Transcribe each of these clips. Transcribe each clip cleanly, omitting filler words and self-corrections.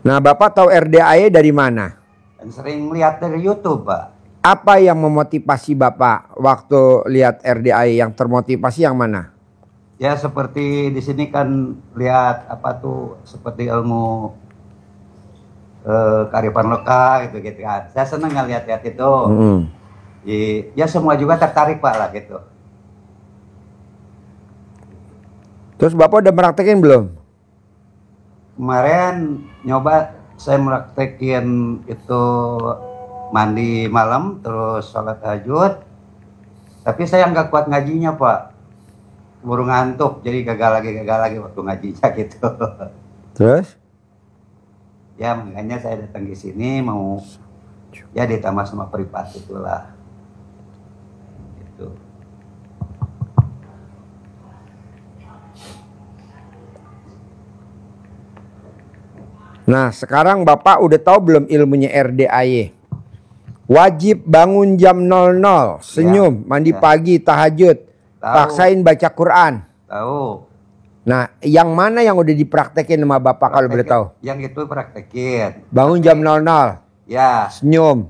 Nah, Bapak tahu RDAE dari mana? Dan sering lihat dari YouTube, Pak. Apa yang memotivasi Bapak waktu lihat RDAE? Yang termotivasi yang mana? Ya seperti di sini kan lihat apa tuh seperti ilmu kearifan lokal gitu gitu kan. Saya senang ngeliat-lihat itu. Ya semua juga tertarik Pak lah gitu. Terus Bapak udah praktekin belum? Kemarin nyoba saya praktekin itu mandi malam terus sholat tahajud. Tapi saya nggak kuat ngajinya Pak. Buru ngantuk jadi gagal lagi waktu ngajinya gitu. Terus? Ya makanya saya datang ke sini mau ya ditambah sama privat itulah. Gitu. Nah, sekarang Bapak udah tahu belum ilmunya RDAY? Wajib bangun jam 00, senyum, mandi pagi, tahajud, paksain baca Quran. Tahu. Nah, yang mana yang udah dipraktekin sama Bapak kalau boleh tahu? Yang itu praktekin. Bangun jam 00. Ya. Senyum.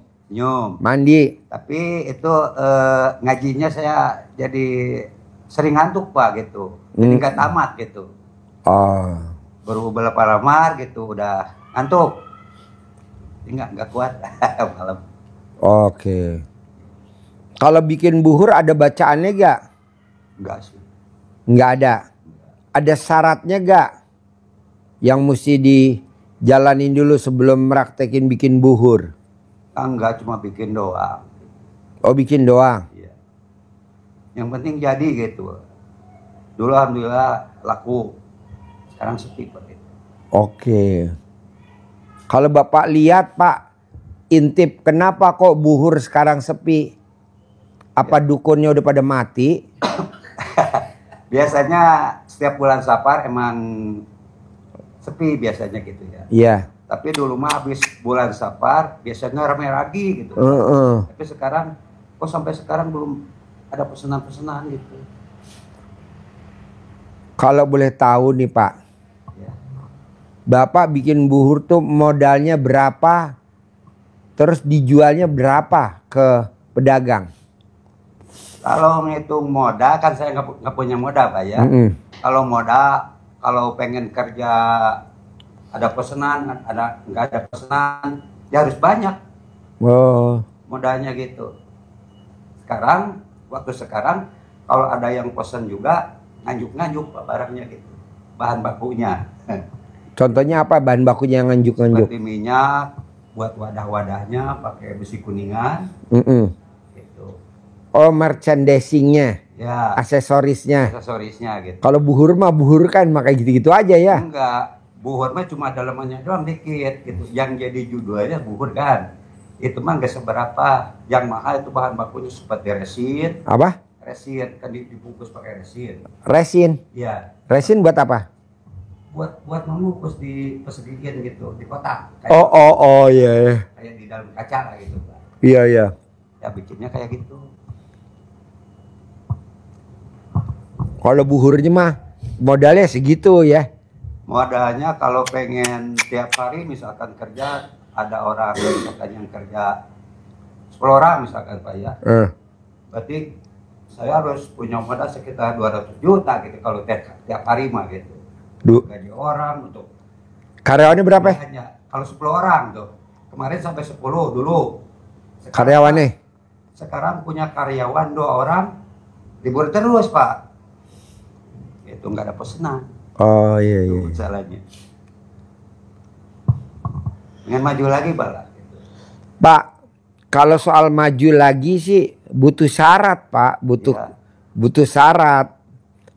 Mandi. Tapi itu ngajinya saya jadi sering ngantuk Pak gitu. Jadi nggak tamat gitu. Oh. Baru beberapa lamar gitu udah ngantuk. Nggak kuat malam. Oke. Kalau bikin buhur ada bacaannya gak? Enggak sih. Nggak ada. Ada syaratnya gak? Yang mesti dijalanin dulu sebelum praktekin bikin buhur? Enggak, cuma bikin doang. Oh, bikin doang? Iya. Yang penting jadi gitu. Dulu alhamdulillah laku. Sekarang sepi Pak. Oke. Kalau Bapak lihat Pak, intip kenapa kok buhur sekarang sepi? Apa dukunnya udah pada mati? Biasanya setiap bulan Safar emang sepi biasanya gitu ya. Iya. Tapi dulu mah habis bulan Safar biasanya ramai lagi gitu. Tapi sekarang kok sampai sekarang belum ada pesanan-pesanan gitu. Kalau boleh tahu nih Pak, ya. Bapak bikin buhur tuh modalnya berapa? Terus dijualnya berapa ke pedagang? Kalau ngitung modal kan saya nggak punya modal Pak ya. Kalau modal, kalau pengen kerja ada pesanan, nggak ada pesanan, ya harus banyak. Oh. Modalnya gitu. Sekarang, waktu sekarang, kalau ada yang pesan juga, nganjuk-nganjuk Pak barangnya gitu. Bahan bakunya. Contohnya apa bahan bakunya yang nganjuk-nganjuk? Seperti minyak, buat wadah-wadahnya pakai besi kuningan. Gitu. Oh, merchandisingnya, ya. Aksesorisnya gitu. Kalau buhur mah buhur kan makanya gitu-gitu aja ya. Enggak, buhur mah cuma dalamannya doang dikit gitu. Yang jadi judulnya buhur kan, itu mah nggak seberapa. Yang mahal itu bahan bakunya seperti resin. Apa? Resin kan dibungkus pakai resin. Resin? Iya. Resin buat apa? Buat membungkus di persediaan gitu, di kotak. Oh iya. Kayak di dalam kaca lah gitu Pak. Iya. Ya bikinnya kayak gitu. Kalau buhurnya mah modalnya segitu ya. Modalnya kalau pengen tiap hari misalkan kerja ada orang misalkan yang kerja 10 orang misalkan Pak ya. Berarti saya harus punya modal sekitar 200 juta gitu kalau tiap hari mah gitu. Gaji orang untuk karyawannya berapa? Kalau 10 orang tuh. Kemarin sampai 10 dulu. Karyawannya? Sekarang punya karyawan 2 orang, libur terus Pak. Itu nggak ada pesanan. Oh iya. Salahnya. Ingin maju lagi Pak, kalau soal maju lagi sih butuh syarat Pak, butuh syarat.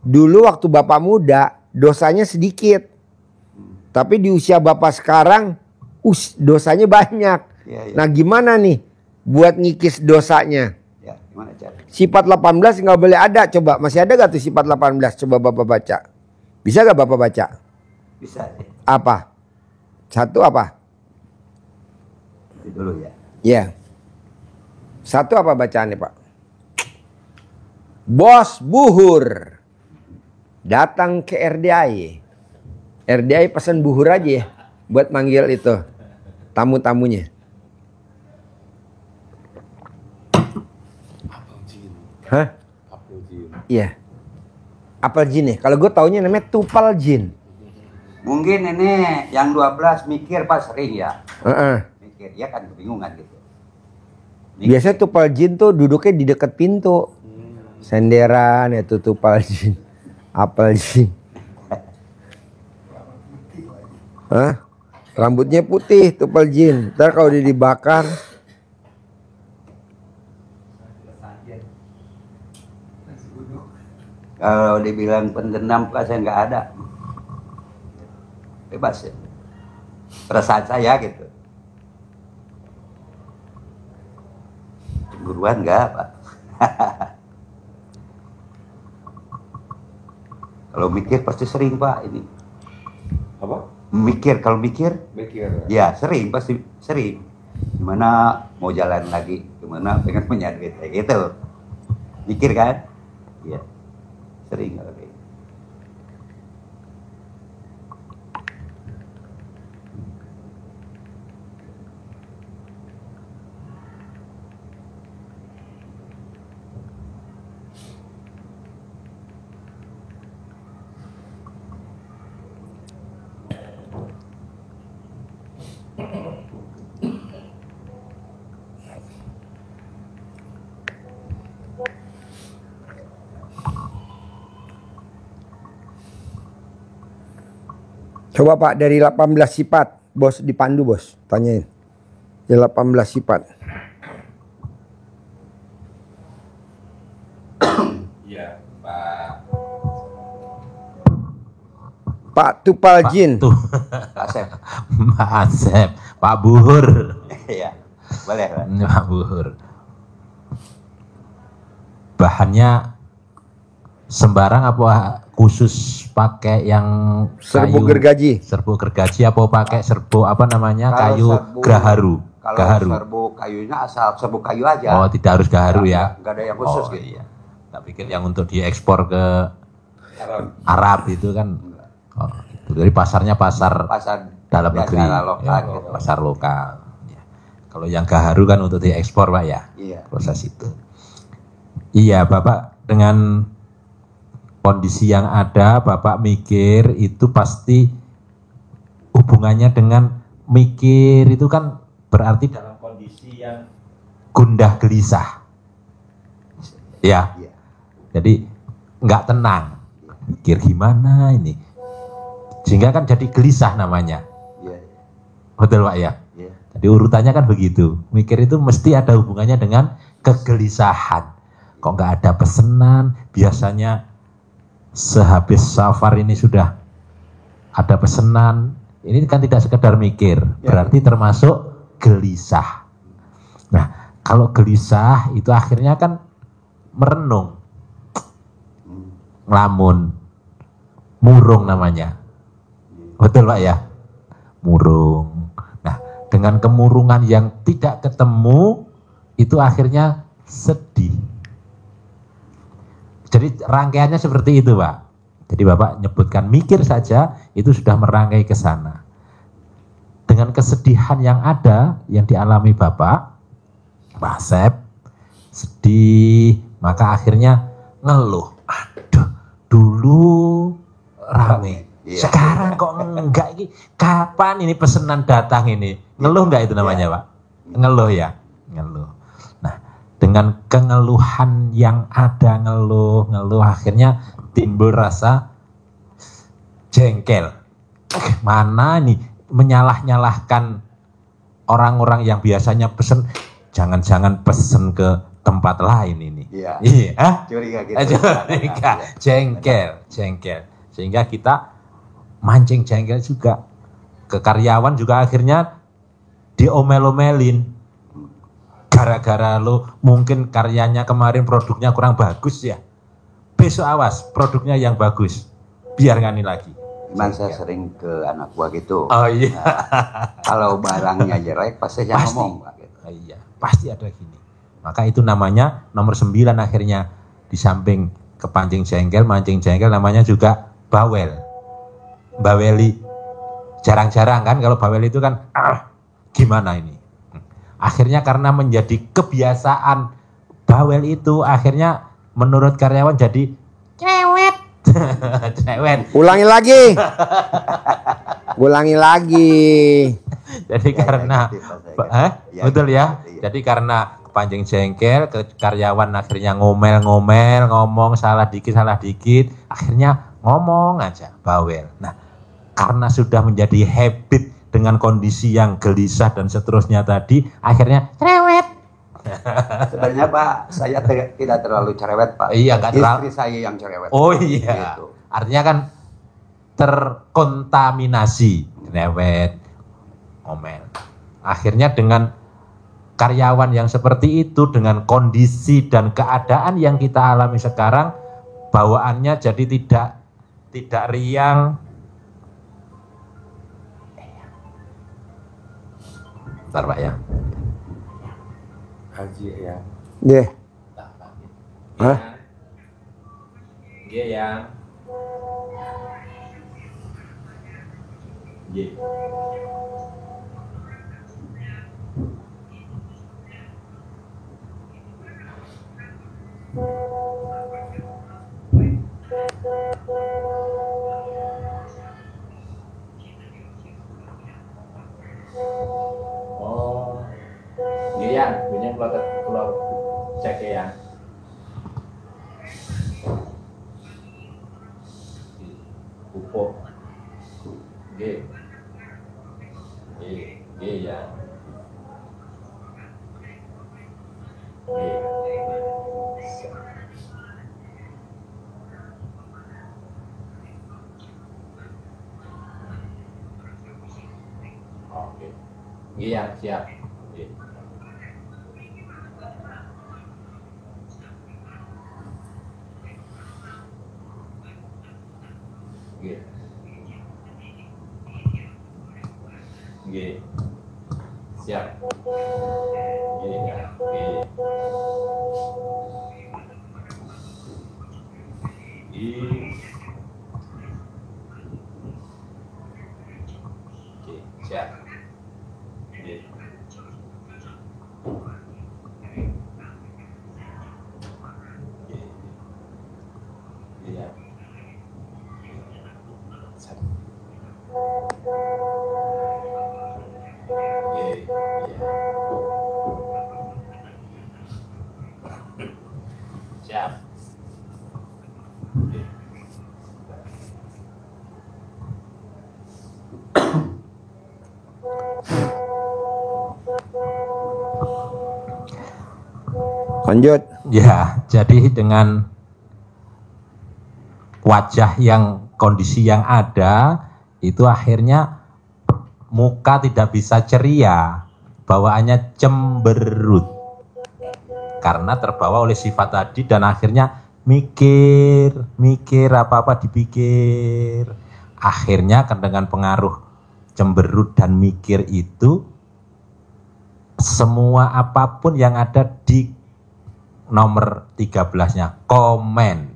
Dulu waktu Bapak muda dosanya sedikit, tapi di usia Bapak sekarang dosanya banyak. Nah gimana nih buat ngikis dosanya? Gimana cara? Sifat 18 nggak boleh ada. Coba masih ada gak tuh sifat 18? Coba Bapak baca. Bisa gak Bapak baca? Bisa. Apa? Satu apa? Itu dulu ya. Ya. Satu apa bacaannya Pak? Bos buhur datang ke RDAY. RDAY pesan buhur aja ya. buat manggil itu tamu-tamunya. Hah? Iya. Apel jin nih. Kalau gue taunya namanya tupal jin. Mungkin ini yang 12 mikir pas sering ya. Mikir ya kan kebingungan gitu. Mikir. Biasanya tupal jin tuh duduknya di dekat pintu. Senderan itu tupal jin. Apel jin. Hah? Rambutnya putih tupal jin. Ntar kalau dia dibakar. Kalau dibilang pendendam saya nggak ada. Bebas ya. Perasaan saya gitu. Cemburuan nggak Pak. Kalau mikir pasti sering Pak ini. Apa? Mikir, kalau mikir? Mikir. Ya sering, pasti sering. Gimana mau jalan lagi? Gimana pengen punya duit kayak gitu. Mikir kan? Iya. Sering kalau kayak gitu. Coba Pak dari 18 sifat, bos dipandu bos, tanyain. Dari 18 sifat. Iya, Pak. Pak Tupal Jin. Pak Asep. Pak Asep, Pak Buhur. Iya, boleh Pak. Pak Buhur. Bahannya sembarang apa khusus pakai yang Serbuk kayu, gergaji. serbuk gergaji apa pakai serbuk apa namanya Kalau kayu serbuk- gaharu? Kalau Gaharu. serbuk kayunya asal serbuk kayu aja. Oh, tidak harus gaharu ya. Nggak ada yang khusus Oh, gitu. iya. Tak pikir yang untuk diekspor ke Arab itu kan. Oh, itu. Jadi pasarnya pasar Pasar dalam biasa negeri, lokal ya, gitu. pasar lokal. Ya. Kalau yang gaharu kan untuk diekspor Pak ya, Iya. proses itu. Iya Bapak, dengan kondisi yang ada Bapak mikir itu pasti hubungannya dengan mikir itu kan berarti dalam kondisi yang gundah gelisah. Ya, Iya. jadi nggak tenang, mikir gimana ini, sehingga kan jadi gelisah namanya. Iya. Betul Pak ya? Iya. Jadi urutannya kan begitu. Mikir itu mesti ada hubungannya dengan kegelisahan. Kok nggak ada pesanan? Biasanya sehabis safar ini sudah ada pesanan. Ini kan tidak sekedar mikir, berarti termasuk gelisah. Nah, kalau gelisah itu akhirnya kan merenung, ngelamun, murung namanya. Betul Pak ya? Murung. Nah, dengan kemurungan yang tidak ketemu, itu akhirnya sedih. Jadi rangkaiannya seperti itu Pak. Jadi Bapak nyebutkan mikir saja, itu sudah merangkai ke sana. Dengan kesedihan yang ada, yang dialami Bapak, Pak Asep, sedih, maka akhirnya ngeluh. Aduh, dulu rame. Iya. Sekarang kok enggak ini? Kapan ini pesanan datang ini? Ngeluh enggak itu namanya, Pak? Ngeluh ya, ngeluh. Nah, dengan kengeluhan yang ada ngeluh akhirnya timbul rasa jengkel. Mana nih menyalah-nyalahkan orang-orang yang biasanya pesen, jangan-jangan pesen ke tempat lain ini. Iya. Iya. Curiga gitu. Curiga, jengkel. Sehingga kita mancing jengkel juga. Ke karyawan juga akhirnya diomel-omelin. Gara-gara lo mungkin karyanya kemarin produknya kurang bagus ya. Besok awas produknya yang bagus. Biar ngani lagi. Memang saya sering ke anak gua gitu. Oh iya. Kalau barangnya jelek pasti saya Pasti. ngomong Pak, gitu. Oh, iya, pasti ada gini. Maka itu namanya nomor 9 akhirnya. Di samping kepancing jengkel, mancing jengkel namanya juga bawel. Baweli. jarang-jarang kan kalau bawel itu kan gimana ini. Akhirnya karena menjadi kebiasaan bawel itu, akhirnya menurut karyawan jadi cewek. Cewek. Ulangi lagi. Ulangi lagi. Jadi karena betul ya. Jadi karena kepancing jengkel, karyawan akhirnya ngomel-ngomel, ngomong salah dikit, akhirnya ngomong aja bawel. Nah, karena sudah menjadi habit dengan kondisi yang gelisah dan seterusnya tadi, akhirnya cerewet. Sebenarnya Pak, saya tidak terlalu cerewet Pak. Iya, nggak terlalu. Istri saya yang cerewet. Oh iya. Gitu. Artinya kan terkontaminasi, cerewet, ngomel. Akhirnya dengan karyawan yang seperti itu, dengan kondisi dan keadaan yang kita alami sekarang, bawaannya jadi tidak riang. Bentar Pak ya. Haji ya. Nggih. Hah? Nggih ya. Nggih. Oh, nggih ya, punya kalau cek ya. Pupuk. Nggih. Nggih ya. Oke. Iya, siap. Oke. Oke. Oke. Siap. Oke, ya. Oke. Oke, siap. Oke. Iya. Siap. Lanjut. Ya, jadi dengan wajah yang kondisi yang ada itu akhirnya muka tidak bisa ceria, bawaannya cemberut karena terbawa oleh sifat tadi dan akhirnya mikir apa-apa dipikir. Akhirnya dengan pengaruh cemberut dan mikir itu semua apapun yang ada di nomor 13-nya komen,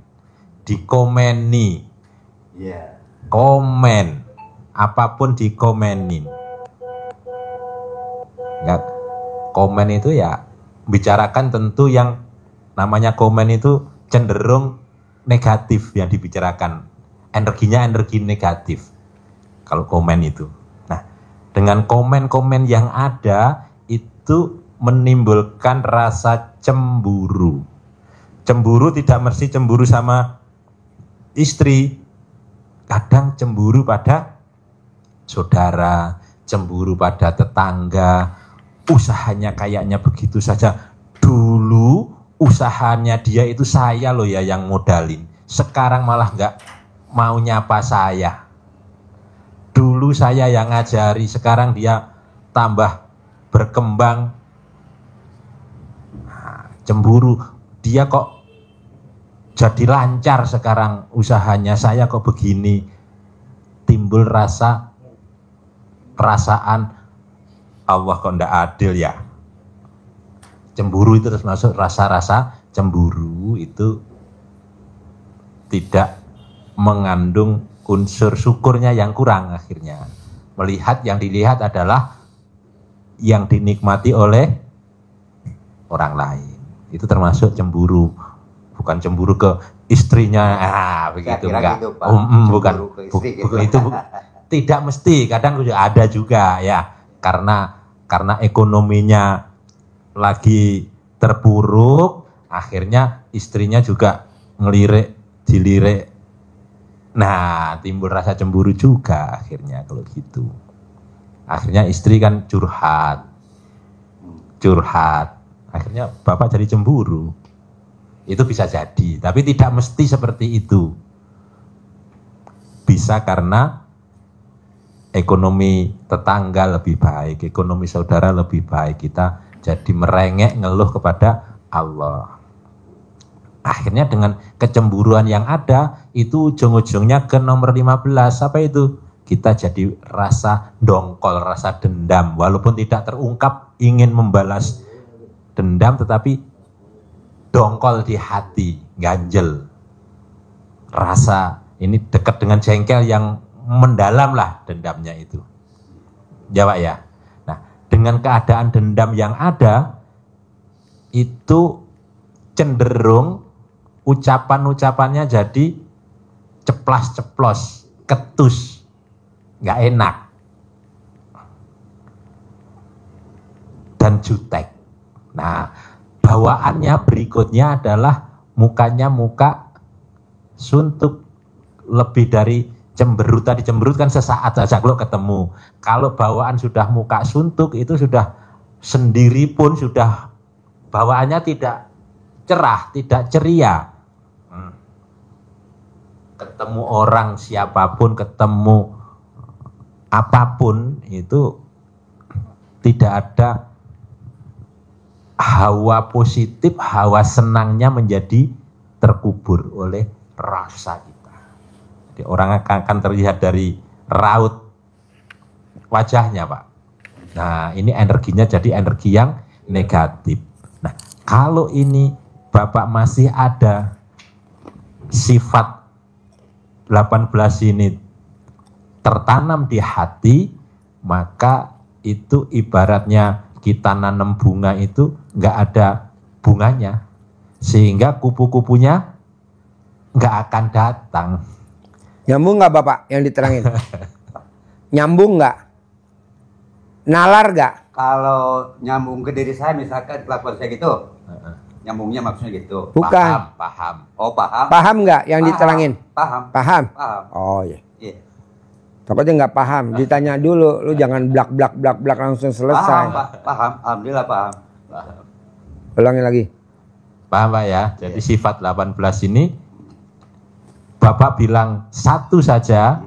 dikomeni, komen, apapun dikomenin. Ya, komen itu ya bicarakan tentu yang namanya komen itu cenderung negatif yang dibicarakan, energinya energi negatif kalau komen itu. Nah, dengan komen-komen yang ada itu menimbulkan rasa cemburu. Cemburu tidak mesti cemburu sama istri, kadang cemburu pada saudara, cemburu pada tetangga. Usahanya kayaknya begitu saja. Dulu usahanya dia itu saya loh ya yang modalin. Sekarang malah nggak mau nyapa saya. Dulu saya yang ngajari, sekarang dia tambah berkembang. Nah, cemburu, dia kok jadi lancar sekarang usahanya, saya kok begini. Timbul perasaan Allah kok ndak adil ya. Cemburu itu terus masuk rasa-rasa cemburu itu tidak mengandung unsur syukurnya yang kurang akhirnya. Melihat, yang dilihat adalah yang dinikmati oleh orang lain. Itu termasuk cemburu. Bukan cemburu ke istrinya, begitu enggak. Gitu, Pak. Bukan. Itu tidak mesti, kadang ada juga ya. Karena ekonominya lagi terpuruk, akhirnya istrinya juga dilirik. Nah, timbul rasa cemburu juga akhirnya kalau gitu. Akhirnya istri kan curhat. Akhirnya bapak jadi cemburu. Itu bisa jadi, tapi tidak mesti seperti itu. Bisa karena ekonomi tetangga lebih baik, ekonomi saudara lebih baik, kita jadi merengek ngeluh kepada Allah. Akhirnya dengan kecemburuan yang ada, itu ujung-ujungnya ke nomor 15, apa itu? Kita jadi rasa dongkol, rasa dendam, walaupun tidak terungkap ingin membalas dendam, tetapi dongkol di hati, ganjel. Rasa ini dekat dengan jengkel yang mendalam lah dendamnya itu. Ya Pak ya. Nah, dengan keadaan dendam yang ada, itu cenderung ucapan-ucapannya jadi ceplas-ceplos, ketus, nggak enak, dan jutek. Nah, bawaannya berikutnya adalah mukanya muka suntuk, lebih dari cemberut. Tadi cemberut kan sesaat saja kalau ketemu. Kalau bawaan sudah muka suntuk, itu sudah sendiri pun sudah bawaannya tidak cerah, tidak ceria. Ketemu orang siapapun, ketemu apapun, itu tidak ada hawa positif, hawa senangnya menjadi terkubur oleh rasa kita. Jadi orang akan terlihat dari raut wajahnya, Pak. Nah, ini energinya jadi energi yang negatif. Nah, kalau ini Bapak masih ada sifat 18 ini tertanam di hati, maka itu ibaratnya kita nanam bunga itu nggak ada bunganya, sehingga kupu-kupunya nggak akan datang. Nyambung nggak Bapak yang diterangin? Nyambung nggak? Nalar nggak? Kalau nyambung ke diri saya, misalkan kelakuan saya gitu, nyambungnya maksudnya gitu. Bukan. Paham. Oh, paham. Paham nggak yang diterangin? Paham. Paham. Paham. Oh iya. Iya. Takutnya nggak paham, ditanya dulu, lu jangan blak langsung selesai. Paham, Pak. Paham. Alhamdulillah paham. Ulangi lagi. Paham Pak ya? Jadi sifat 18 ini Bapak bilang satu saja,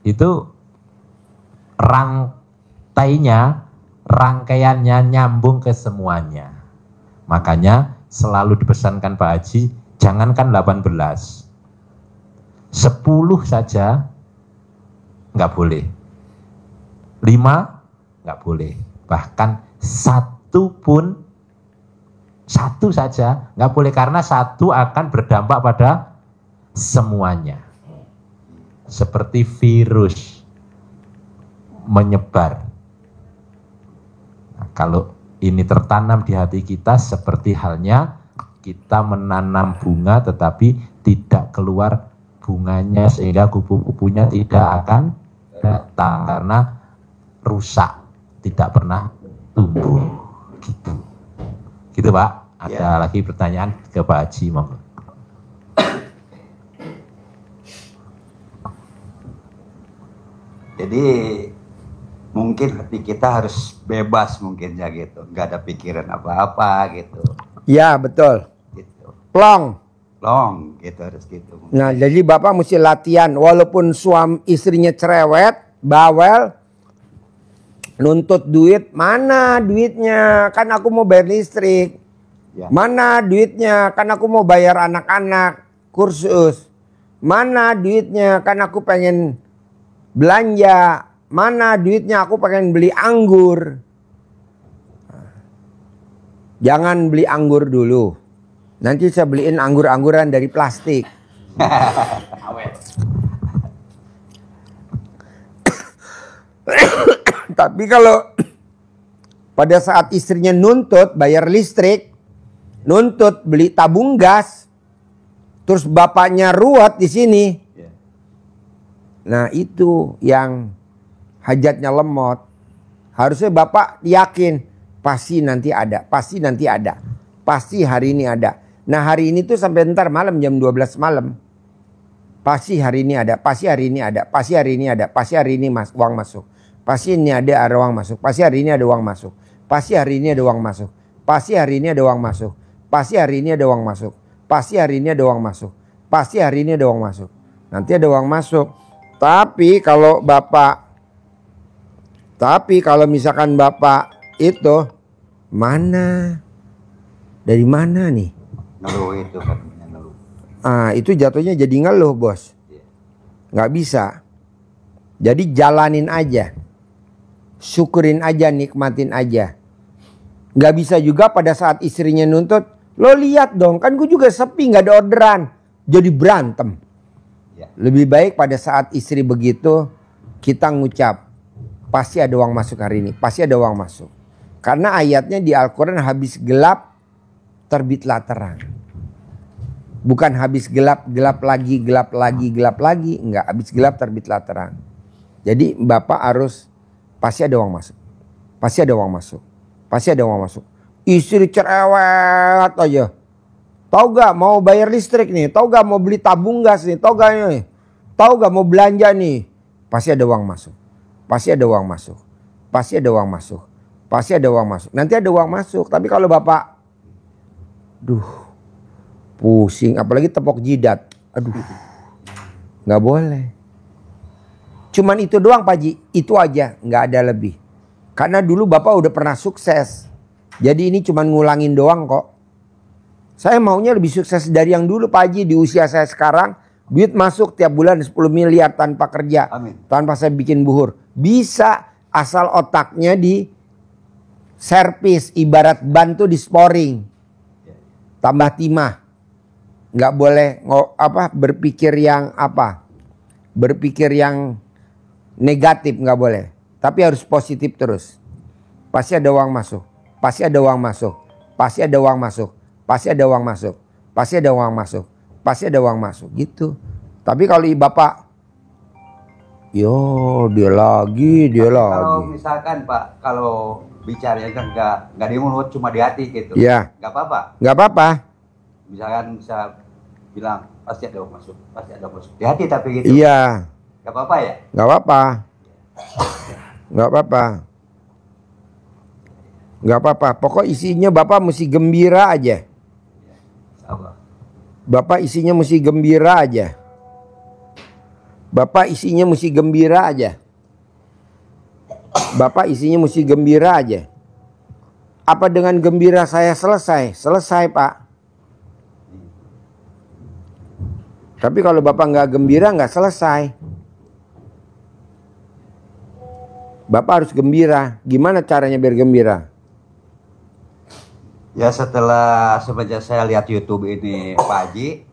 itu rangkaiannya nyambung ke semuanya. Makanya selalu dipesankan Pak Haji, jangankan 18, 10 saja nggak boleh, 5 nggak boleh, bahkan satu saja nggak boleh, karena satu akan berdampak pada semuanya, seperti virus menyebar. Nah, kalau ini tertanam di hati kita, seperti halnya kita menanam bunga tetapi tidak keluar bunganya, sehingga kupu-kupunya tidak akan datang karena rusak, tidak pernah tumbuh. Gitu Pak. Ada lagi pertanyaan ke Pak Haji, monggo. Jadi mungkin hati kita harus bebas mungkin ya gitu, nggak ada pikiran apa-apa gitu. Ya betul. Gitu. Plong. Long gitu, harus gitu. Nah jadi Bapak mesti latihan, walaupun suami istrinya cerewet, bawel, nuntut duit, mana duitnya, kan aku mau bayar listrik. Ya. Mana duitnya, kan aku mau bayar anak-anak kursus. Mana duitnya, kan aku pengen belanja. Mana duitnya, aku pengen beli anggur. Jangan beli anggur dulu. Nanti saya beliin anggur-angguran dari plastik. Tapi kalau pada saat istrinya nuntut bayar listrik, nuntut beli tabung gas, terus bapaknya ruwet di sini. Nah itu yang hajatnya lemot. Harusnya bapak yakin pasti nanti ada, pasti nanti ada, pasti hari ini ada. Nah hari ini tuh sampai ntar malam jam 12 malam. Pasti hari ini ada, pasti hari ini ada, pasti hari ini ada, pasti hari ini uang masuk. Pasti ini ada uang masuk, pasti hari ini ada uang masuk. Pasti hari ini ada uang masuk. Pasti hari ini ada uang masuk. Pasti hari ini ada uang masuk. Pasti hari ini ada uang masuk. Pasti hari ini ada uang masuk. Nanti ada uang masuk. Tapi kalau misalkan bapak itu mana? Dari mana nih? Ngeluh itu kan, ngeluh. Ah, itu jatuhnya jadi ngeluh, bos. Nggak bisa. Jadi jalanin aja. Syukurin aja, nikmatin aja. Nggak bisa juga pada saat istrinya nuntut, lo lihat dong, kan gue juga sepi, nggak ada orderan. Jadi berantem. Lebih baik pada saat istri begitu, kita ngucap, pasti ada uang masuk hari ini, pasti ada uang masuk. Karena ayatnya di Al-Quran, habis gelap, terbitlah terang. Bukan habis gelap, gelap lagi, gelap lagi, gelap lagi. Enggak, habis gelap, terbitlah terang. Jadi bapak harus, pasti ada uang masuk. Pasti ada uang masuk. Pasti ada uang masuk. Istri cerewet aja. Tahu gak mau bayar listrik nih? Tahu gak mau beli tabung gas nih? Tahu gak nih? Tahu gak mau belanja nih? Pasti ada uang masuk. Pasti ada uang masuk. Pasti ada uang masuk. Pasti ada uang masuk. Nanti ada uang masuk. Tapi kalau bapak, pusing. Apalagi tepok jidat. Aduh, nggak boleh. Cuman itu doang Pak Haji. Itu aja, nggak ada lebih. Karena dulu bapak udah pernah sukses. Jadi ini cuman ngulangin doang kok. Saya maunya lebih sukses dari yang dulu Pak Haji. Di usia saya sekarang, duit masuk tiap bulan 10 miliar tanpa kerja. Amin. Tanpa saya bikin buhur. Bisa asal otaknya di servis. Ibarat ban tuh di sporing. Tambah timah. Nggak boleh berpikir yang berpikir yang negatif, nggak boleh. Tapi harus positif terus. Pasti ada uang masuk. Pasti ada uang masuk. Pasti ada uang masuk. Pasti ada uang masuk. Pasti ada uang masuk. Pasti ada uang masuk. Gitu. Tapi kalau bapak, dia lagi. Kalau misalkan Pak, kalau bicaranya nggak di mulut, cuma di hati gitu. Iya. Nggak apa-apa. Nggak apa-apa. Misalkan bisa bilang pasti ada uang masuk, pasti ada uang masuk. Di hati tapi gitu. Iya. Nggak apa-apa ya? Nggak apa-apa. Nggak apa-apa. Nggak apa-apa. Pokok isinya bapak mesti gembira aja. Sabar. Bapak isinya mesti gembira aja. Bapak isinya mesti gembira aja. Bapak isinya mesti gembira aja. Apa dengan gembira saya selesai? Selesai Pak. Tapi kalau bapak nggak gembira nggak selesai. Bapak harus gembira. Gimana caranya biar gembira? Ya semenjak saya lihat YouTube ini Pak Haji,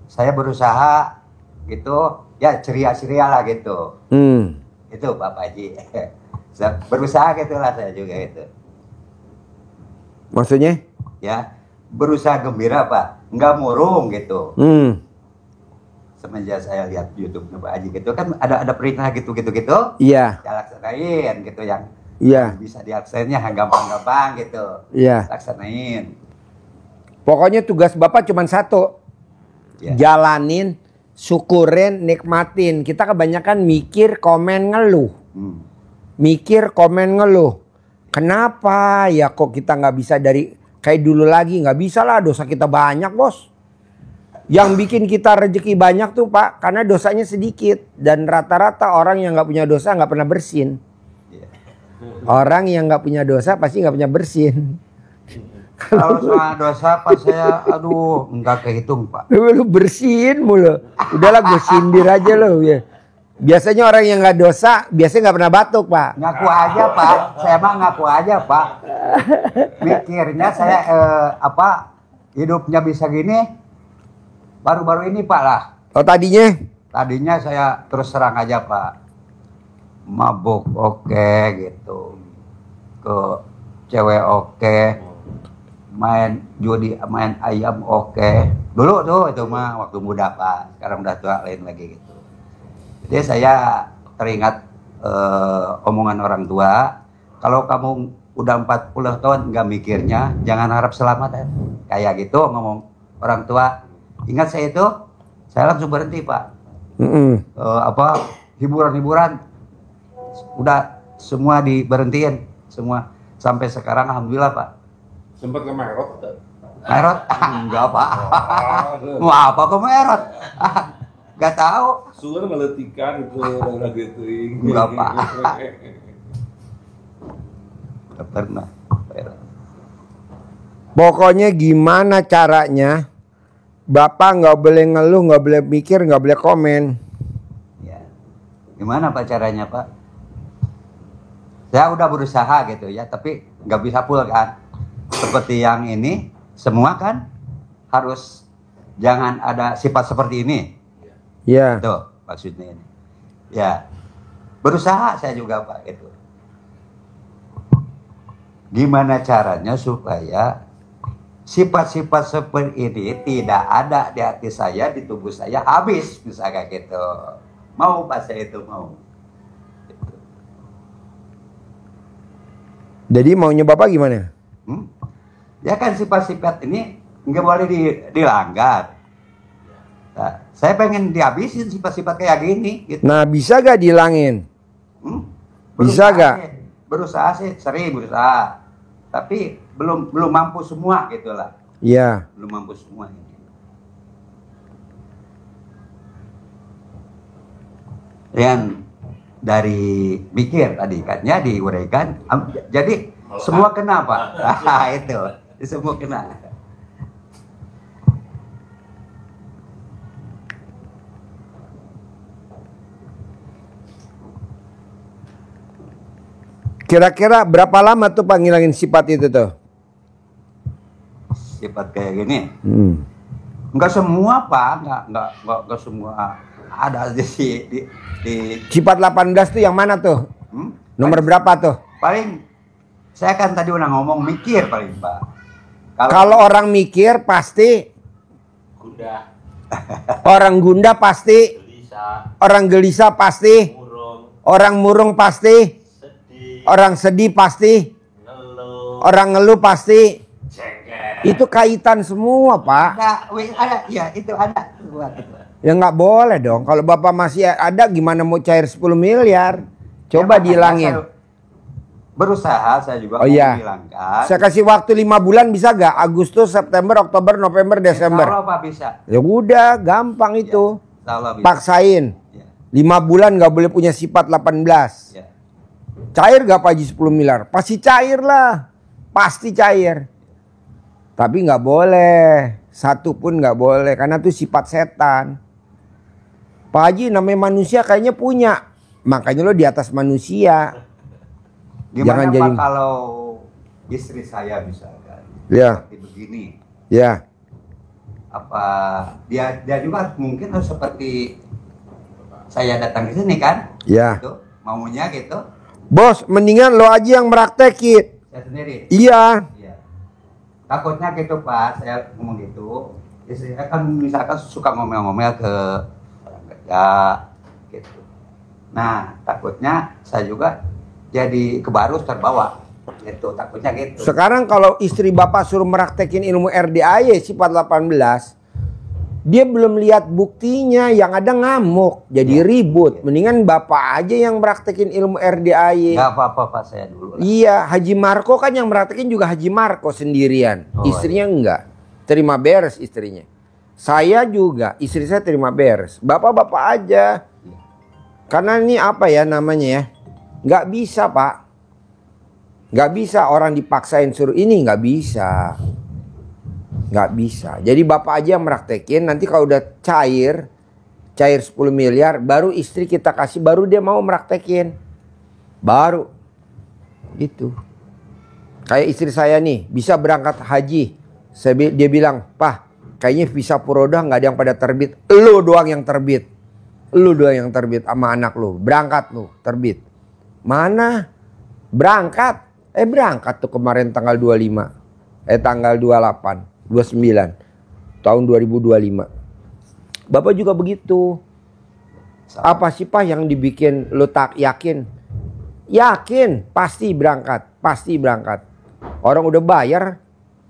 saya berusaha gitu, ya ceria-ceria lah gitu. Itu Pak Haji. Saya berusaha gitulah saya juga itu. Maksudnya? Ya, berusaha gembira Pak, nggak murung gitu. Semenjak saya lihat YouTube-nya Pak Haji gitu kan ada perintah gitu. Iya. Ya laksanain gitu yang Iya. bisa diaksennya gampang-gampang gitu. Iya. Laksanain. Pokoknya tugas bapak cuma satu. Ya. Jalanin, syukurin, nikmatin. Kita kebanyakan mikir, komen, ngeluh. Mikir, komen, ngeluh. Kenapa ya kok kita nggak bisa dari kayak dulu lagi? Nggak bisa lah, dosa kita banyak bos. Yang bikin kita rezeki banyak tuh Pak, karena dosanya sedikit. Dan rata-rata orang yang nggak punya dosa nggak pernah bersin. Orang yang nggak punya dosa pasti nggak punya bersin. Kalau soal dosa Pak saya aduh nggak kehitung Pak. Lu bersihin mulu. Udahlah gue sindir aja lo ya. Biasanya orang yang nggak dosa biasanya nggak pernah batuk Pak. Ngaku aja Pak, saya mah ngaku aja Pak. Mikirnya saya hidupnya bisa gini baru-baru ini Pak lah. Oh tadinya? Tadinya saya terus serang aja Pak. mabuk oke gitu, ke cewek oke, main judi, main ayam oke. Dulu tuh itu mah waktu muda Pak, sekarang udah tua lain lagi gitu. Jadi saya teringat omongan orang tua, kalau kamu udah 40 tahun nggak mikirnya, jangan harap selamat. Kayak gitu ngomong orang tua. Ingat saya itu, saya langsung berhenti Pak. Hiburan-hiburan udah semua diberhentiin semua, sampai sekarang alhamdulillah Pak. Sempat ke Merot? Merot? Enggak Pak. Mau apa ke Merot? Gak tahu. Suara meletikan itu orang gitu. Enggak Pak. Gak pernah. Pokoknya gimana caranya Bapak nggak boleh ngeluh, nggak boleh mikir, nggak boleh komen. Ya. Gimana Pak caranya Pak? Saya udah berusaha gitu ya, tapi nggak bisa full kan. Seperti yang ini, semua kan harus jangan ada sifat seperti ini. Ya. Tuh maksudnya ini. Ya, berusaha saya juga Pak itu. Gimana caranya supaya sifat-sifat seperti ini tidak ada di hati saya, di tubuh saya, habis misalnya gitu. Mau Pak saya itu mau. Gitu. Jadi maunya Bapak gimana? Ya kan sifat-sifat ini nggak boleh dilanggar. Nah, saya pengen dihabisin sifat-sifat kayak gini. Gitu. Nah bisa gak dihilangin? Bisa gak? Berusaha sih, sering berusaha. Tapi belum mampu semua gitulah. Iya. Belum mampu semua ini. Yang dari pikir tadi kan ya diuraikan. Jadi semua kena Pak. Itu semua kena. Kira-kira berapa lama tuh Pak ngilangin sifat itu tuh? Sifat kayak gini? Enggak semua Pak, enggak semua. Ada di Sifat 18 tuh yang mana tuh? Nomor berapa tuh? Paling saya kan tadi udah ngomong mikir paling Pak. Kalau orang mikir pasti Gundah. Orang gundah pasti. Gelisah. Orang gelisah pasti. Murung. Orang murung pasti. Sedih. Orang sedih pasti. Ngeluh. Orang ngeluh pasti. Cengkel. Itu kaitan semua Pak. Ada, ya itu ada. Ya nggak boleh dong. Kalau Bapak masih ada gimana mau cair 10 miliar? Coba Ya, dihilangin. Berusaha saya juga Oh mau iya. menghilangkan. Saya kasih waktu 5 bulan bisa gak? Agustus, September, Oktober, November, Desember. Insya Allah Pak bisa. Ya udah, gampang itu. Insya Allah bisa. Paksain. Ya. 5 bulan nggak boleh punya sifat 18. Ya. Cair gak Pak Haji 10 miliar? Pasti cair lah. Pasti cair. Tapi nggak boleh. Satu pun nggak boleh. Karena itu sifat setan. Pak Haji namanya manusia kayaknya punya. Makanya lo di atas manusia. Gimana Jangan Pak jadi- kalau istri saya misalkan Ya. seperti begini, Ya. apa dia juga mungkin harus seperti saya datang ke sini kan? Ya. Gitu, maunya gitu. Bos, mendingan lo aja yang praktekin. Saya sendiri. Iya. Iya. Takutnya gitu Pak, saya ngomong gitu. Istri saya kan misalkan suka ngomel-ngomel ke orang kerja gitu. Nah, takutnya saya juga jadi kebarus terbawa. Gitu, takutnya gitu. Sekarang kalau istri Bapak suruh meraktekin ilmu RDAY sifat 18, dia belum lihat buktinya, yang ada ngamuk, jadi ribut. Mendingan Bapak aja yang praktekin ilmu RDAY. Gak apa-apa Pak, saya dulu lah. Iya, Haji Marco kan yang praktekin juga Haji Marco sendirian. Oh, Istrinya enggak. Terima beres istrinya. Saya juga, istri saya terima beres. Bapak-bapak aja. Karena ini apa ya namanya ya? Nggak bisa Pak. Nggak bisa orang dipaksain suruh ini, nggak bisa. Nggak bisa. Jadi Bapak aja yang meraktekin, nanti kalau udah cair 10 miliar, baru istri kita kasih, baru dia mau meraktekin. Baru. Gitu. Kayak istri saya nih, bisa berangkat haji. Dia bilang, "Pah, kayaknya visa Purodah nggak ada yang pada terbit. Lu doang yang terbit. Lu doang yang terbit sama anak lu. Berangkat lu, terbit." Mana? Berangkat. Berangkat tuh kemarin tanggal 25. Tanggal 28, 29. Tahun 2025. Bapak juga begitu. Apa sih Pak yang dibikin lo tak yakin? Yakin, pasti berangkat. Pasti berangkat. Orang udah bayar,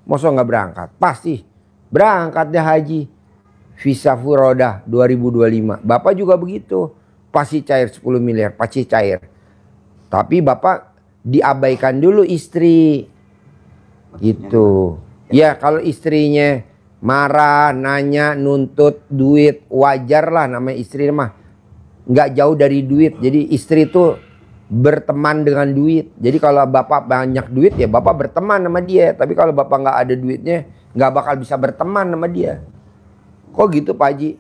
masa nggak berangkat? Pasti. Berangkat deh haji. Visa Furoda 2025. Bapak juga begitu. Pasti cair 10 miliar, pasti cair. Tapi Bapak diabaikan dulu istri. Gitu. Ya kalau istrinya marah, nanya, nuntut duit, wajar lah namanya istri mah. Nggak jauh dari duit. Jadi istri itu berteman dengan duit. Jadi kalau Bapak banyak duit ya Bapak berteman sama dia. Tapi kalau Bapak nggak ada duitnya, nggak bakal bisa berteman sama dia. Kok gitu Pak Haji?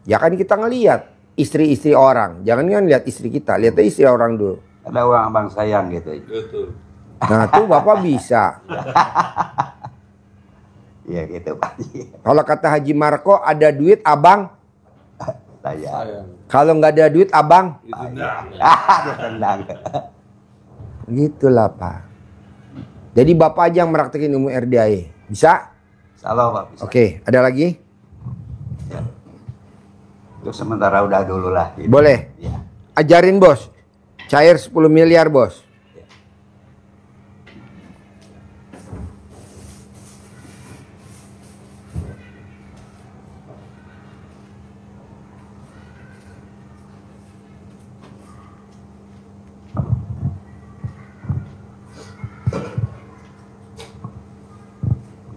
Ya kan kita ngelihat istri-istri orang. Jangan kan lihat istri kita, lihat istri orang dulu. Ada orang abang sayang gitu. Betul. Nah tuh Bapak bisa. Iya gitu Pak Haji. Kalau kata Haji Marco ada duit abang. Sayang. Kalau nggak ada duit abang. Ditendang. Gitulah Pak. Jadi Bapak aja yang meraktekin ilmu RDAE. Bisa? Salah Pak. Bisa. Oke, ada lagi? Ya. Untuk sementara udah dulu lah. Gitu. Boleh. Ya. Ajarin bos. Cair 10 miliar bos.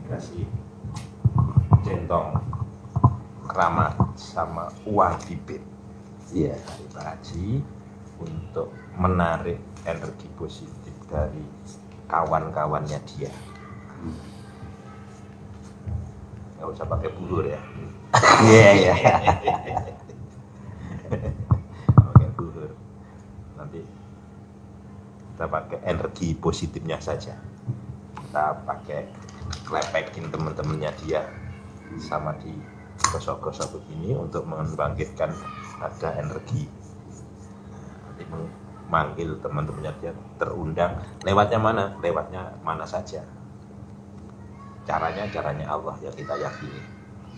Dikasih centong keramat sama uang bibit. Iya. Dari Pak Haji untuk menarik energi positif dari kawan-kawannya dia. Nggak usah pakai bulur ya. Iya. Pakai bulur. Nanti kita pakai energi positifnya saja. Kita pakai klepekin teman-temannya dia sama di gosok-gosok begini untuk membangkitkan ada energi. Nanti manggil teman-temannya dia terundang lewatnya mana saja. Caranya Allah yang kita yakini.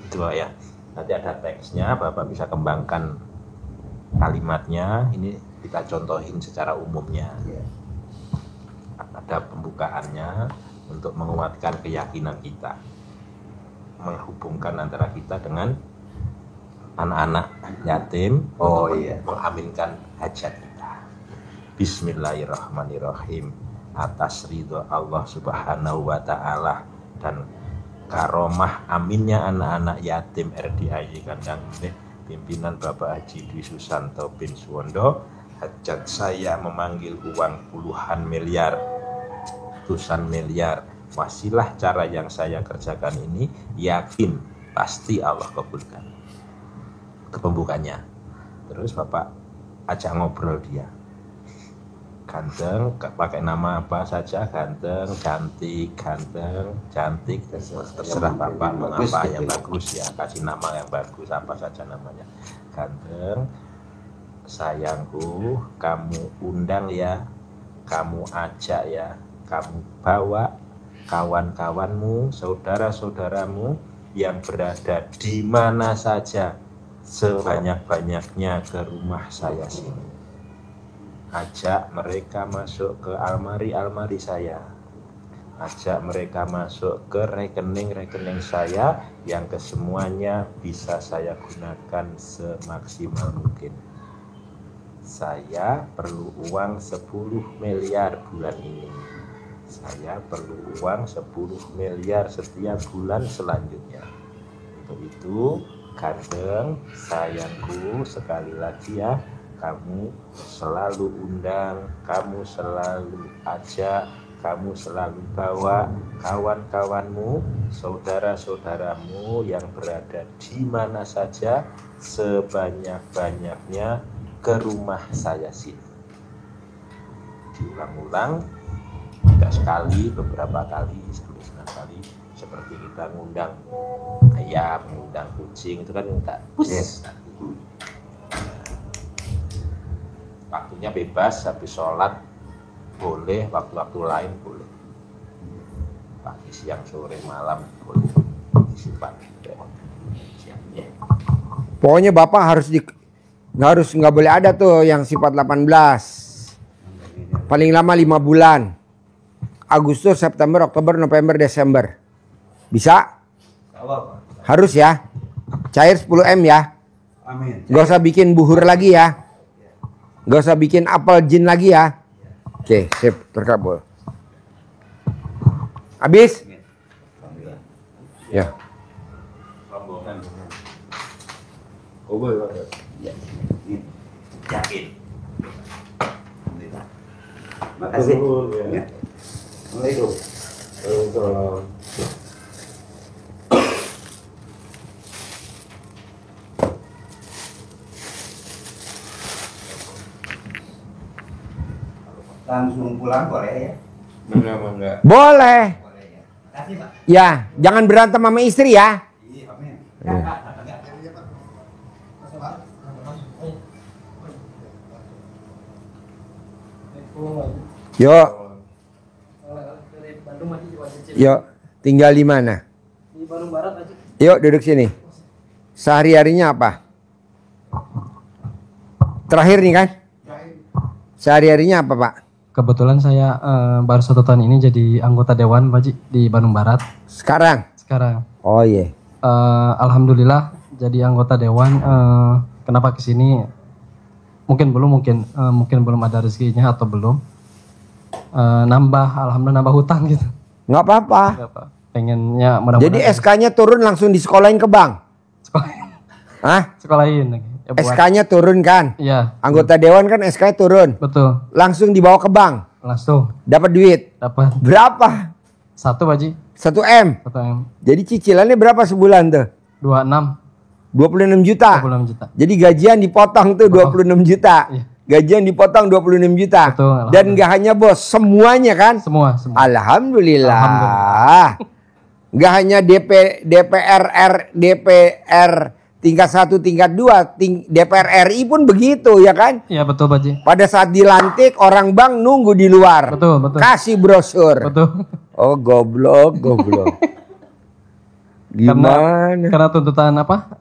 Itu ya. Nanti ada teksnya, Bapak bisa kembangkan kalimatnya. Ini kita contohin secara umumnya. Ada pembukaannya untuk menguatkan keyakinan kita, menghubungkan antara kita dengan anak-anak yatim. Oh iya. Mengaminkan hajat kita. Bismillahirrahmanirrahim. Atas ridho Allah Subhanahu wa Ta'ala dan karomah aminnya anak-anak yatim RDAE Kandang pimpinan Bapak Haji Dwi Susanto bin Suwondo, hajat saya memanggil uang puluhan miliar, ratusan miliar. Wasilah cara yang saya kerjakan ini, yakin pasti Allah kabulkan. Ke pembukanya. Terus Bapak ajak ngobrol dia. Ganteng, pakai nama apa saja, ganteng, cantik, terserah Bapak mau apa yang bagus ya, kasih nama yang bagus apa saja namanya. Ganteng, sayangku, kamu undang ya, kamu ajak ya, kamu bawa kawan-kawanmu, saudara-saudaramu yang berada di mana saja, sebanyak-banyaknya ke rumah saya sini. Ajak mereka masuk ke almari saya. Ajak mereka masuk ke rekening saya yang kesemuanya bisa saya gunakan semaksimal mungkin. Saya perlu uang 10 miliar bulan ini. Saya perlu uang 10 miliar setiap bulan selanjutnya. Untuk itu, ganteng, sayangku, sekali lagi ya, kamu selalu undang, kamu selalu ajak, kamu selalu bawa kawan-kawanmu, saudara-saudaramu yang berada di mana saja, sebanyak-banyaknya ke rumah saya sini. Diulang-ulang, tidak sekali, beberapa kali, sampai 9 kali, seperti kita ngundang ayam, ngundang kucing, itu kan enggak. waktunya bebas, habis sholat boleh, waktu-waktu lain boleh. Pagi, siang, sore, malam boleh. Simpan. Siap, ya. Pokoknya Bapak nggak boleh ada tuh yang sifat 18. Paling lama 5 bulan. Agustus, September, Oktober, November, Desember. Bisa? Harus ya. Cair 10 M ya. Amin. Gak usah bikin buhur lagi ya. Gak usah bikin apel jin lagi ya. Oke, sip, terkabul. Habis? Ya. Rombongan. Ya. Ini. Yakin. Makasih. Ya. Assalamualaikum. Langsung pulang boleh ya? Enggak. Boleh. Boleh ya. Makasih Pak. Ya, jangan berantem sama istri ya. Iya, amin. Yuk. Yuk, tinggal di mana? Di Bandung Barat aja. Yuk, duduk sini. Sehari-harinya apa? Terakhir nih kan? Sehari-harinya apa, Pak? Kebetulan saya baru 1 tahun ini jadi anggota dewan Pak Ji, di Bandung Barat Sekarang? sekarang. Oh iya. Alhamdulillah jadi anggota dewan. Kenapa kesini? Mungkin belum ada rezekinya atau belum. Alhamdulillah nambah hutang gitu. Nggak apa-apa. Nggak apa. Pengennya mudah-mudahan. Jadi SK-nya turun langsung disekolahin ke bank? Hah? sekolahin. Ya, buat- SK-nya turun kan? Iya, Anggota dewan kan SK-nya turun. betul. Langsung dibawa ke bank. Langsung Dapat duit. dapat Berapa? 1 Pak Ji, 1 M. 1 M, Jadi cicilannya berapa sebulan tuh? 26, 26 juta. 26 juta. Jadi gajian dipotong tuh 26 juta. Iya. Gajian dipotong 26 juta. Betul, Dan nggak hanya bos, semuanya kan? Semua. Alhamdulillah. Nggak hanya DPR tingkat 1, tingkat 2, DPR RI pun begitu ya kan? Iya betul Pak Ji. Pada saat dilantik orang bank nunggu di luar. Betul. Kasih brosur. Betul. Oh goblok. Gimana? Karena tuntutan apa?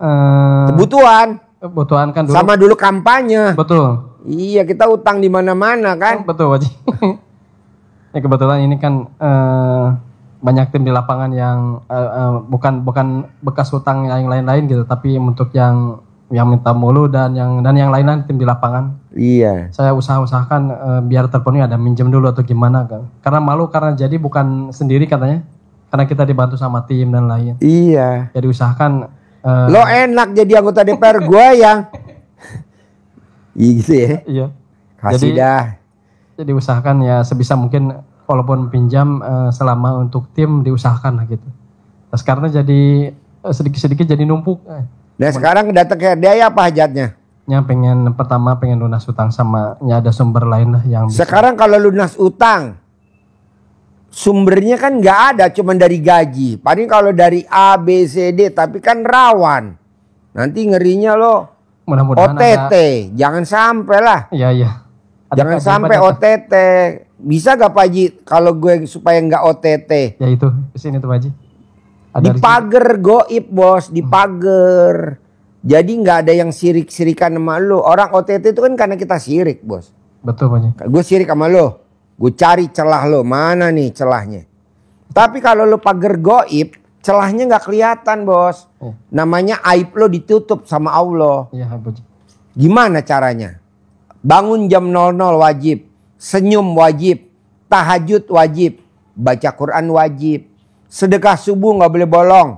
Kebutuhan kan dulu. sama dulu kampanye. Betul. Iya, kita utang di mana-mana kan? Betul Pak Ji. Ya kebetulan ini kan banyak tim di lapangan yang bukan bekas hutang yang lain-lain gitu, tapi untuk yang minta mulu dan yang lain-lain tim di lapangan. Iya. Saya usahakan biar terpenuhi ada minjem dulu atau gimana kan. Karena malu karena jadi bukan sendiri katanya. Karena kita dibantu sama tim dan lain. Iya. Jadi usahakan Lo enak jadi anggota DPR gua yang iya gitu ya. iya. Kasih dah. Jadi usahakan ya sebisa mungkin walaupun pinjam selama untuk tim diusahakan lah gitu. Nah, sekarang jadi sedikit-sedikit jadi numpuk. Nah sekarang datang ke dia apa hajatnya? Pertama pengen lunas utang sama ada sumber lain lah yang bisa. Sekarang kalau lunas utang sumbernya kan nggak ada, cuma dari gaji. Paling kalau dari A, B, C, D, tapi kan rawan. Nanti ngerinya lo Mudah-mudahan OTT, jangan sampai lah. Iya. Jangan sampai OTT. Bisa gak Pak Haji kalau gue supaya nggak OTT? Ya itu kesini tuh Pak Haji. Di pagar goib bos, di pagar. Jadi nggak ada yang sirik-sirikan sama lo. Orang OTT itu kan karena kita sirik bos. Betul Pak Haji. Gue sirik sama lo. Gue cari celah lo, mana nih celahnya. Tapi kalau lo pagar goib, celahnya nggak kelihatan bos. Namanya aib lo ditutup sama Allah. Iya Pak Haji. Gimana caranya? Bangun jam 00 wajib. Senyum wajib. Tahajud wajib. Baca Quran wajib. Sedekah subuh nggak boleh bolong.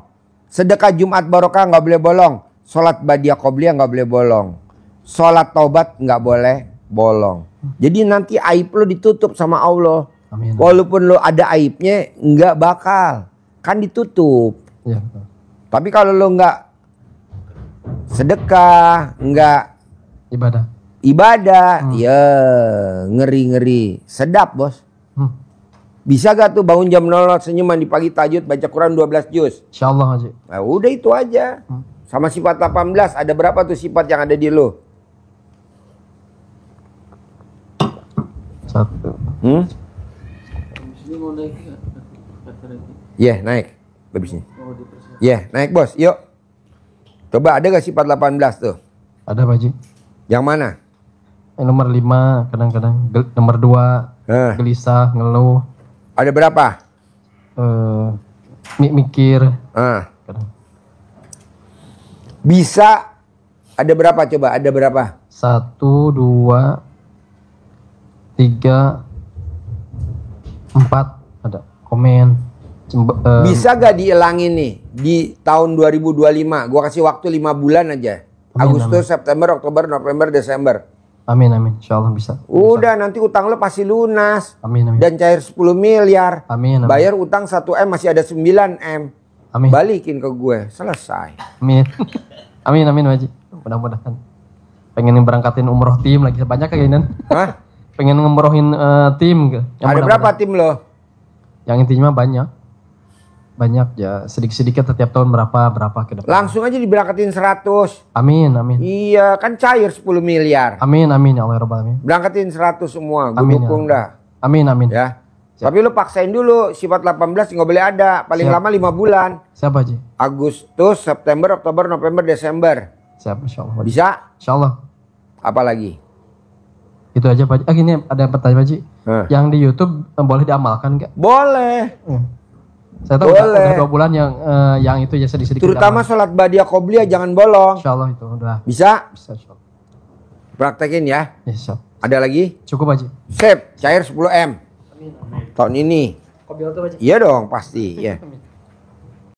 Sedekah Jumat Barokah nggak boleh bolong. Sholat Badiah Qobliyah nggak boleh bolong. Sholat Taubat nggak boleh bolong. Jadi nanti aib lo ditutup sama Allah. Amin. Walaupun lo ada aibnya nggak bakal. Kan ditutup. Iya betul. Tapi kalau lo nggak sedekah, nggak ibadah, ya ngeri-ngeri. Sedap bos. Bisa gak tuh bangun jam 00 senyuman di pagi tahajud baca Quran 12 juz? Insyaallah Haji. Nah, udah itu aja. Sama sifat 18 ada berapa tuh sifat yang ada di lo? Satu. Naik. Babisnya. Naik bos. Yuk. Coba ada gak sih 418 tuh? Ada Pak Haji. Yang mana? Nomor 5 kadang-kadang. Nomor 2 gelisah, ngeluh. Ada berapa? Mikir. Kadang. Bisa ada berapa coba? Ada berapa? 1, 2, 3, 4 ada komen. Bisa gak diilangin nih di tahun 2025? Gua kasih waktu 5 bulan aja. Agustus, September, Oktober, November, Desember. Amin. Insyaallah bisa. Udah nanti utang lo pasti lunas. Amin. Dan cair 10 miliar. Amin. Bayar utang 1M masih ada 9M. Amin. Balikin ke gue. Selesai. Amin. Amin Pak Haji. Mudah-mudahan. Pengen berangkatin umroh tim lagi banyak kayaknya. Hah? Pengen ngemrohin tim. Ada berapa tim lo? Yang intinya banyak ya, sedikit-sedikit setiap tahun berapa ke depan. Langsung aja diberangkatin 100. Amin. Iya, kan cair 10 miliar. Amin ya Allah rabbal alamin. Berangkatin 100 semua, gue Amin, dukung ya. dah. Amin. Ya. Tapi lu paksain dulu sifat 18 nggak boleh ada, paling Siap. lama 5 bulan. Siapa Haji? Agustus, September, Oktober, November, Desember. Siap insyaallah. Bisa? Insyaallah. Apa lagi? Itu aja Pak Haji. Gini ada pertanyaan Pak Haji. Yang di YouTube boleh diamalkan nggak? Boleh. Saya tahu udah 2 bulan yang itu ya sedikit-sedikit. Terutama sholat badiah qobliyah jangan bolong. Insyaallah itu udah. Bisa? Bisa insyaallah. Praktekin ya. Insyaallah. Ada lagi? Cukup Haji. Sip, cair 10M. Tahun ini. Kopi tuh Haji. Iya dong, pasti. Ya.